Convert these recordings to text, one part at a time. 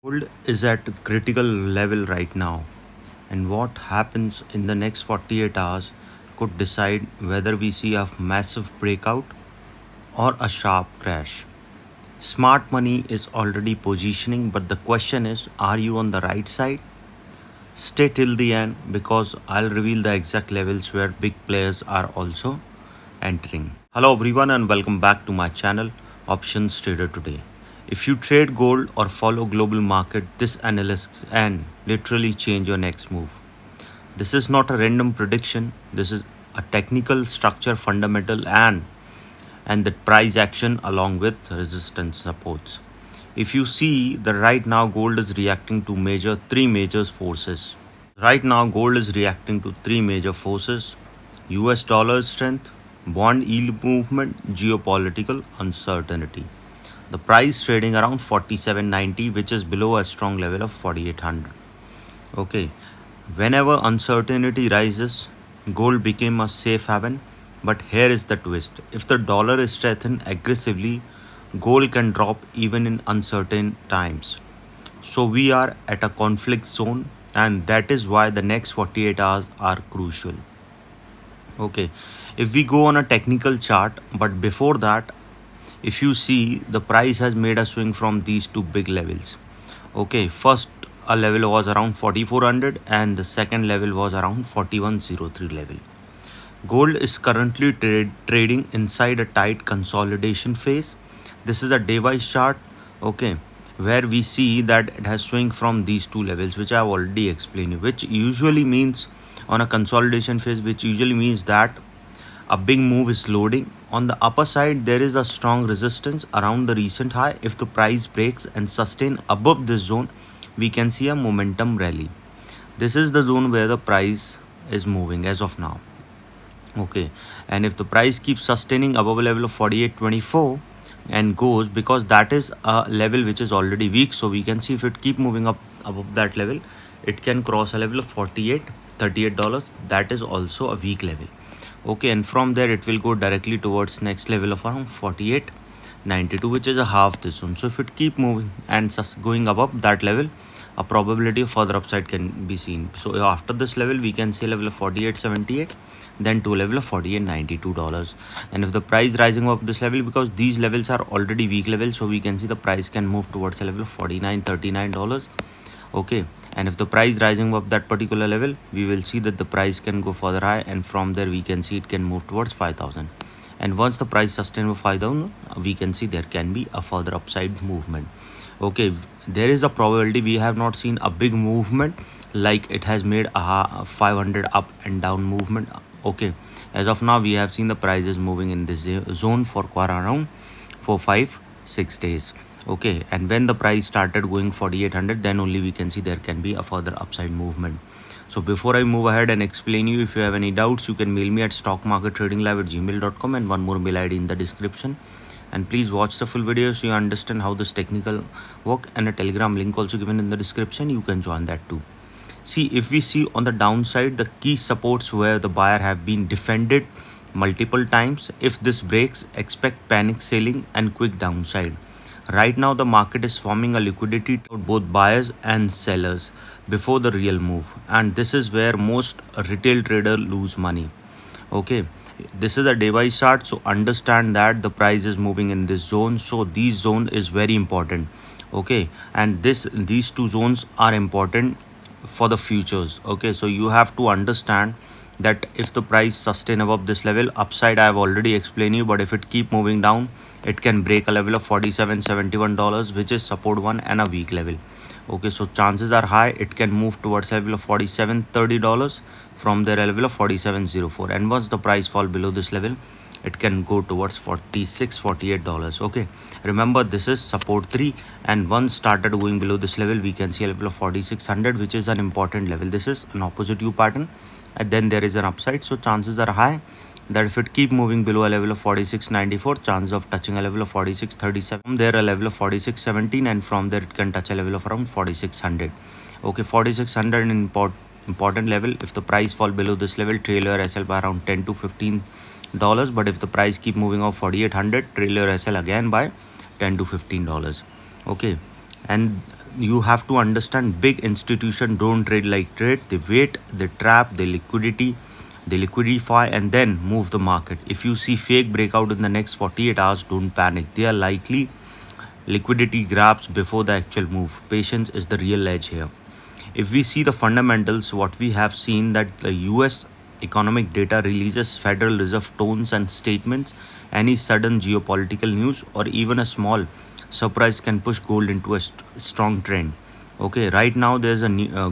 Gold is at a critical level right now, and what happens in the next 48 hours could decide whether we see a massive breakout or a sharp crash. Smart money is already positioning, but the question is, are you on the right side? Stay till the end because I'll reveal the exact levels where big players are also entering. Hello everyone and welcome back to my channel Options Trader Today. If you trade gold or follow global market, this analysis can literally change your next move. This is not a random prediction. This is a technical structure fundamental and the price action along with resistance supports. If you see the right now gold is reacting to three major forces. Right now gold is reacting to three major forces: US dollar strength, bond yield movement, geopolitical uncertainty. The price trading around 4790, which is below a strong level of 4800. Okay, whenever uncertainty rises, gold became a safe haven. But here is the twist: if the dollar is strengthened aggressively, gold can drop even in uncertain times. So we are at a conflict zone, and that is why the next 48 hours are crucial. Okay, if we go on a technical chart, but before that, if you see the price has made a swing from these two big levels. Okay, first a level was around 4400 and the second level was around 4103 level. Gold is currently trading inside a tight consolidation phase. This is a day-wise chart, okay, where we see that it has swing from these two levels, which I have already explained you, which usually means on a consolidation phase, which usually means that a big move is loading. On the upper side, there is a strong resistance around the recent high. If the price breaks and sustain above this zone, we can see a momentum rally. This is the zone where the price is moving as of now. Okay, and if the price keeps sustaining above a level of 4824 and goes, because that is a level which is already weak, so we can see if it keep moving up above that level, it can cross a level of 38 $38. That is also a weak level. Okay, and from there it will go directly towards next level of around 4892, which is a half this one. So if it keep moving and going above that level, a probability of further upside can be seen. So after this level, we can see a level of 4878, then to a level of $48.92. And if the price rising up this level, because these levels are already weak levels, so we can see the price can move towards a level of $49.39. Okay, and if the price rising up that particular level, we will see that the price can go further high, and from there we can see it can move towards 5000. And once the price sustains for 5000, we can see there can be a further upside movement. Okay, there is a probability. We have not seen a big movement like it has made a 500 up and down movement. Okay, as of now we have seen the prices moving in this zone for quite around 4-5-6 days. Okay, and when the price started going 4800, then only we can see there can be a further upside movement. So before I move ahead and explain you, if you have any doubts, you can mail me at stockmarkettradinglive@gmail.com, and one more mail ID in the description. And please watch the full video so you understand how this technical work, and a telegram link also given in the description. You can join that too. See, if we see on the downside, the key supports where the buyer have been defended multiple times. If this breaks, expect panic selling and quick downside. Right now the market is forming a liquidity to both buyers and sellers before the real move, and this is where most retail trader lose money. Okay, this is a day-wise chart, so understand that the price is moving in this zone. So this zone is very important. Okay, and these two zones are important for the futures. Okay, so you have to understand that if the price sustain above this level, upside I have already explained you, but if it keep moving down, it can break a level of $47.71, which is support one and a weak level. Okay, so chances are high it can move towards a level of $47.30, from there a level of 47.04, and once the price fall below this level, it can go towards $46-48. Okay, remember this is support 3, and once started going below this level, we can see a level of 4600, which is an important level. This is an opposite U pattern, and then there is an upside. So chances are high that if it keep moving below a level of 4694, chance of touching a level of 4637, from there a level of 4617, and from there it can touch a level of around 4600. Okay, 4600 important level. If the price fall below this level, trailer SL by around $10-15. But if the price keep moving off 4800, trailer SL again by $10 to $15. Okay, and you have to understand big institution don't trade like trade. They wait, they trap, they liquidify and then move the market. If you see fake breakout in the next 48 hours, don't panic. They are likely liquidity grabs before the actual move. Patience is the real edge here. If we see the fundamentals, what we have seen that the US economic data releases, Federal Reserve tones and statements, any sudden geopolitical news or even a small surprise can push gold into a strong trend. Okay, right now there's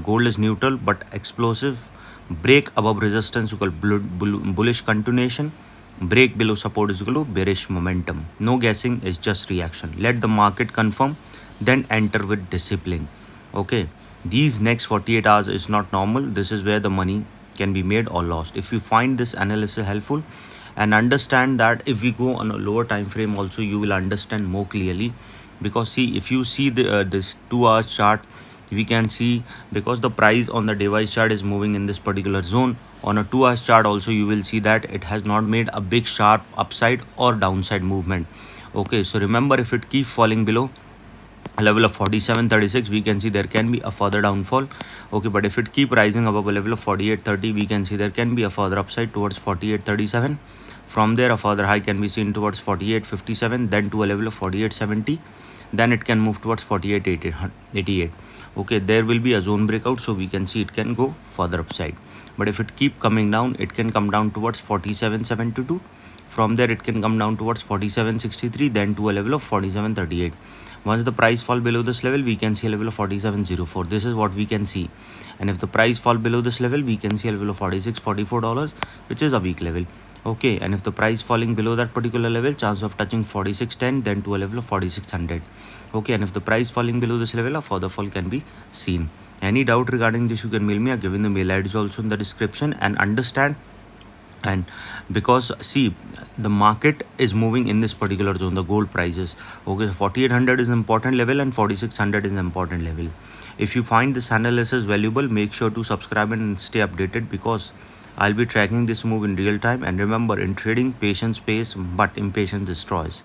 gold is neutral but explosive. Break above resistance equal bullish continuation. Break below support is equal to bearish momentum. No guessing, is just reaction. Let the market confirm, then enter with discipline. Okay, these next 48 hours is not normal. This is where the money can be made or lost. If you find this analysis helpful and understand that if we go on a lower time frame also, you will understand more clearly. Because see, if you see this 2 hours chart, we can see because the price on the device chart is moving in this particular zone. On a 2 hours chart also, you will see that it has not made a big sharp upside or downside movement. Okay, so remember, if it keeps falling below a level of 47.36, we can see there can be a further downfall. Okay, but if it keep rising above a level of 48.30, we can see there can be a further upside towards 48.37. From there, a further high can be seen towards 48.57, then to a level of 48.70. Then it can move towards 48.88. Okay, there will be a zone breakout, so we can see it can go further upside. But if it keep coming down, it can come down towards 47.72. From there, it can come down towards 47.63, then to a level of 47.38. Once the price fall below this level, we can see a level of 47.04. This is what we can see. And if the price fall below this level, we can see a level of $46-44, which is a weak level. Okay, and if the price falling below that particular level, chance of touching 46.10, then to a level of 4600. Okay, and if the price falling below this level, a further fall can be seen. Any doubt regarding this, you can mail me. I've given the mail IDs also in the description. And understand, and because see, the market is moving in this particular zone, the gold prices. Okay, 4800 is important level and 4600 is an important level. If you find this analysis valuable, make sure to subscribe and stay updated, because I'll be tracking this move in real time. And remember, in trading, patience pays but impatience destroys.